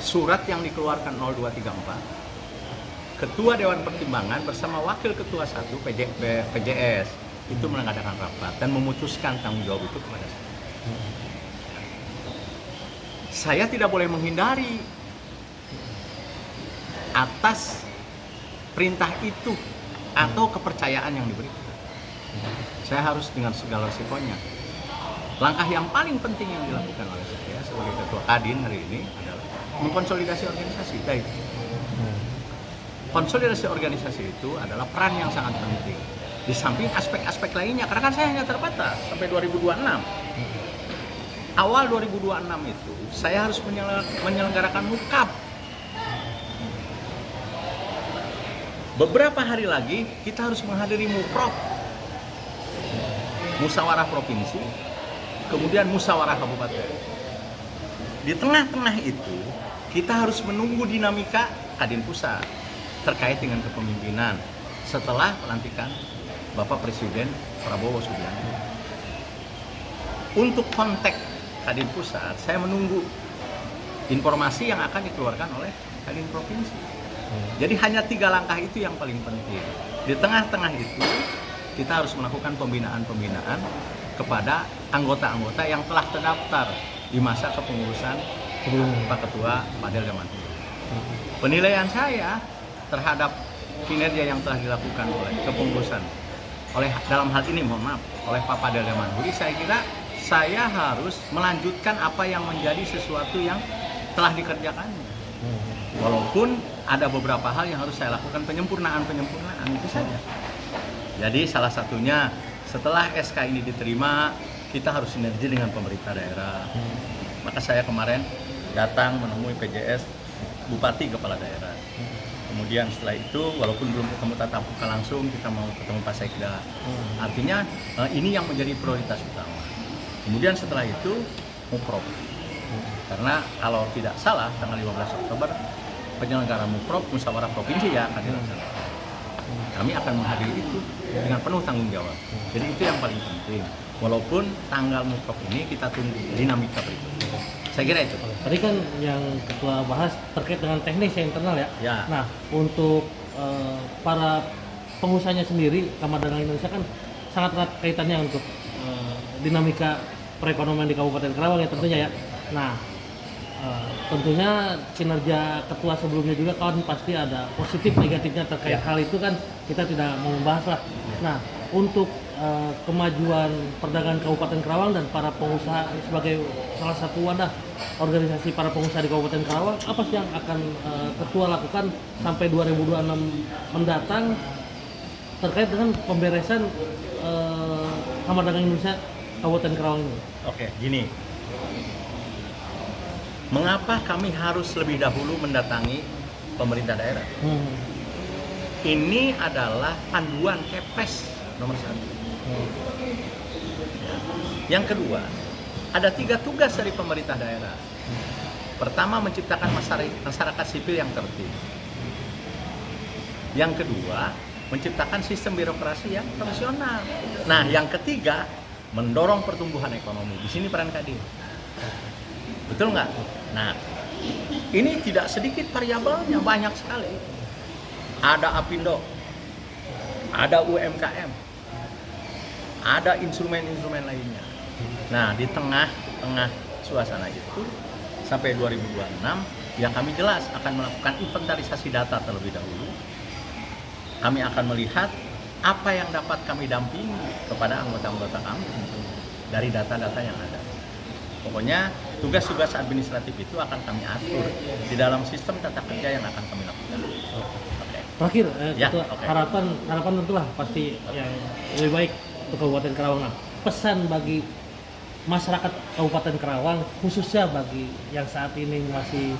surat yang dikeluarkan 0234, Ketua Dewan Pertimbangan bersama Wakil Ketua 1 PJS itu mengadakan rapat dan memutuskan tanggung jawab itu kepada saya. Saya tidak boleh menghindari atas perintah itu atau kepercayaan yang diberikan. Saya harus dengan segala resikonya. Langkah yang paling penting yang dilakukan oleh saya sebagai Ketua Kadin hari ini adalah mengkonsolidasi organisasi. Baik. Konsolidasi organisasi itu adalah peran yang sangat penting. Di samping aspek-aspek lainnya, karena kan saya hanya terbatas sampai 2026. Awal 2026 itu saya harus menyelenggarakan mukab. Beberapa hari lagi kita harus menghadiri muprop, musyawarah provinsi, kemudian musyawarah kabupaten. Di tengah-tengah itu kita harus menunggu dinamika Kadin Pusat terkait dengan kepemimpinan setelah pelantikan Bapak Presiden Prabowo Subianto. Untuk konteks Kadin Pusat, saya menunggu informasi yang akan dikeluarkan oleh Kadin Provinsi. Jadi hanya 3 langkah itu yang paling penting. Di tengah-tengah itu kita harus melakukan pembinaan-pembinaan kepada anggota-anggota yang telah terdaftar di masa kepengurusan sebelum Pak Ketua Padel Jamanhuri. Penilaian saya terhadap kinerja yang telah dilakukan oleh kepengurusan dalam hal ini oleh Pak Padel Jamanhuri, saya kira saya harus melanjutkan apa yang menjadi sesuatu yang telah dikerjakannya. Walaupun ada beberapa hal yang harus saya lakukan penyempurnaan itu saja. Jadi salah satunya setelah SK ini diterima, kita harus sinergi dengan pemerintah daerah. Maka saya kemarin datang menemui PJS Bupati Kepala Daerah. Kemudian setelah itu, walaupun belum ketemu tatap muka langsung, kita mau ketemu Pak Sekda. Artinya ini yang menjadi prioritas utama. Kemudian setelah itu muprop. Karena kalau tidak salah tanggal 15 Oktober penyelenggara muprop musyawarah provinsi ya akan dilaksanakan. Kami akan menghadiri itu dengan penuh tanggung jawab. Jadi itu yang paling penting. Walaupun tanggal muprop ini kita tunggu dinamika berikutnya. Saya kira itu. Tadi kan yang Ketua bahas terkait dengan teknis yang internal ya. Ya. Nah, untuk para pengusahanya sendiri, Kamar Dagang Indonesia kan sangat erat kaitannya untuk dinamika perekonomian di Kabupaten Karawang ya tentunya ya. Nah, tentunya kinerja ketua sebelumnya juga kan pasti ada positif negatifnya terkait hal itu kan kita tidak mau membahas lah. Nah, untuk kemajuan perdagangan Kabupaten Karawang dan para pengusaha sebagai salah satu wadah organisasi para pengusaha di Kabupaten Karawang, apa sih yang akan ketua lakukan sampai 2026 mendatang terkait dengan pemberesan Kamar Dagang Indonesia Kabupaten Karawang ini? Oke, gini. Mengapa kami harus lebih dahulu mendatangi pemerintah daerah? Ini adalah panduan Kepres nomor 1. Yang kedua, ada 3 tugas dari pemerintah daerah. Pertama, menciptakan masyarakat sipil yang tertib. Yang kedua, menciptakan sistem birokrasi yang profesional. Nah, yang ketiga, mendorong pertumbuhan ekonomi. Di sini peran Kadin. Betul nggak? Nah, ini tidak sedikit variabelnya, banyak sekali. Ada Apindo, ada UMKM, ada instrumen-instrumen lainnya. Nah, di tengah-tengah suasana itu, sampai 2026, ya kami jelas akan melakukan inventarisasi data terlebih dahulu. Kami akan melihat apa yang dapat kami dampingi kepada anggota-anggota kami dari data-data yang ada. Pokoknya tugas-tugas administratif itu akan kami atur di dalam sistem tata kerja yang akan kami lakukan. Okay. Terakhir, Ya, harapan tentulah pasti yang lebih baik untuk Kabupaten Karawang. Pesan bagi masyarakat Kabupaten Karawang, khususnya bagi yang saat ini masih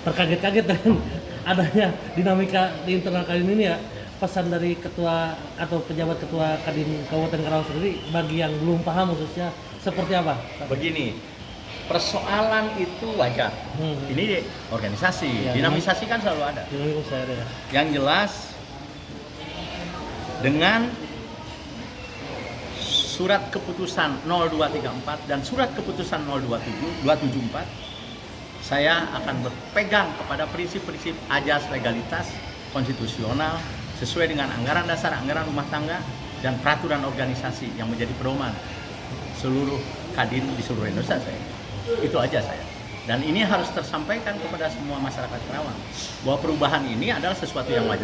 terkaget-kaget dengan adanya dinamika di internal Kadin ini ya, pesan dari ketua atau pejabat ketua Kadin Kabupaten Karawang sendiri bagi yang belum paham khususnya seperti apa? Begini, persoalan itu wajar. Ini organisasi, dinamisasi kan selalu ada. Yang jelas dengan surat keputusan 0234 dan surat keputusan 274, saya akan berpegang kepada prinsip-prinsip ajas legalitas konstitusional sesuai dengan anggaran dasar, anggaran rumah tangga, dan peraturan organisasi yang menjadi pedoman seluruh kadin di seluruh Indonesia saya. Itu aja saya. Dan ini harus tersampaikan kepada semua masyarakat Karawang bahwa perubahan ini adalah sesuatu yang wajar.